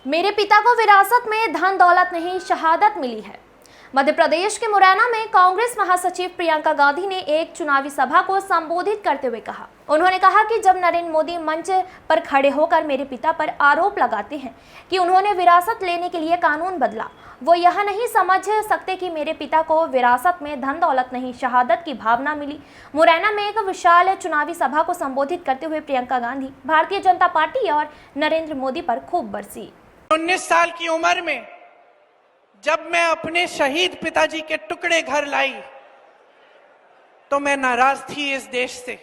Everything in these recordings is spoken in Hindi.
मेरे पिता को विरासत में धन दौलत नहीं शहादत मिली है। मध्य प्रदेश के मुरैना में कांग्रेस महासचिव प्रियंका गांधी ने एक चुनावी सभा को संबोधित करते हुए कहा, उन्होंने कहा कि जब नरेंद्र मोदी मंच पर खड़े होकर मेरे पिता पर आरोप लगाते हैं कि उन्होंने विरासत लेने के लिए कानून बदला, वो यह नहीं समझ सकते कि मेरे पिता को विरासत में धन दौलत नहीं शहादत की भावना मिली। मुरैना में एक विशाल चुनावी सभा को संबोधित करते हुए प्रियंका गांधी भारतीय जनता पार्टी और नरेंद्र मोदी पर खूब बरसी। 19 साल की उम्र में जब मैं अपने शहीद पिताजी के टुकड़े घर लाई तो मैं नाराज थी इस देश से।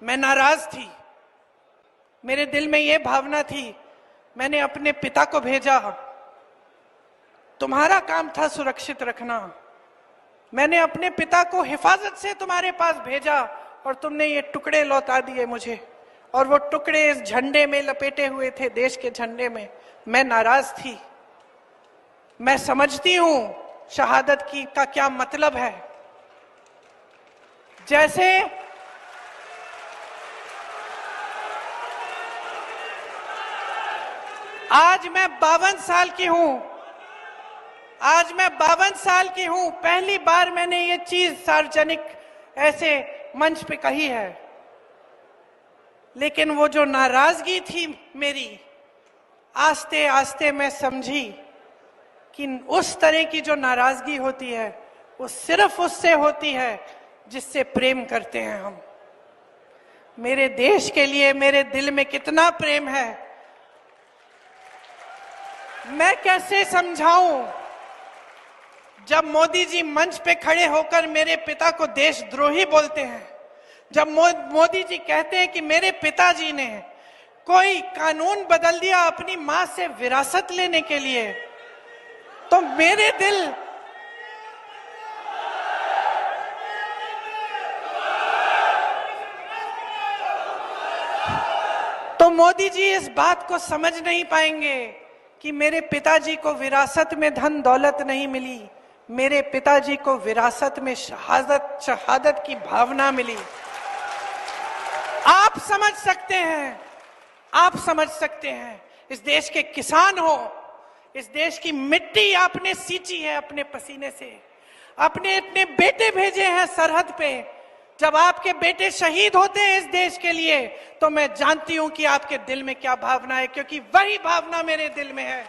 मैं नाराज थी। मेरे दिल में यह भावना थी, मैंने अपने पिता को भेजा, तुम्हारा काम था सुरक्षित रखना। मैंने अपने पिता को हिफाजत से तुम्हारे पास भेजा और तुमने ये टुकड़े लौटा दिए मुझे, और वो टुकड़े इस झंडे में लपेटे हुए थे, देश के झंडे में। मैं नाराज थी। मैं समझती हूं शहादत की का क्या मतलब है। जैसे आज मैं 52 साल की हूं, पहली बार मैंने ये चीज सार्वजनिक ऐसे मंच पे कही है। लेकिन वो जो नाराजगी थी मेरी, आस्ते आस्ते मैं समझी कि उस तरह की जो नाराजगी होती है वो सिर्फ उससे होती है जिससे प्रेम करते हैं हम। मेरे देश के लिए मेरे दिल में कितना प्रेम है, मैं कैसे समझाऊं। जब मोदी जी मंच पे खड़े होकर मेरे पिता को देशद्रोही बोलते हैं, जब मोदी जी कहते हैं कि मेरे पिताजी ने कोई कानून बदल दिया अपनी मां से विरासत लेने के लिए, तो मेरे दिल तो मोदी जी इस बात को समझ नहीं पाएंगे कि मेरे पिताजी को विरासत में धन दौलत नहीं मिली, मेरे पिताजी को विरासत में शहादत की भावना मिली। आप समझ सकते हैं। इस देश के किसान हो, इस देश की मिट्टी आपने सींची है अपने पसीने से, अपने इतने बेटे भेजे हैं सरहद पे। जब आपके बेटे शहीद होते हैं इस देश के लिए, तो मैं जानती हूं कि आपके दिल में क्या भावना है, क्योंकि वही भावना मेरे दिल में है।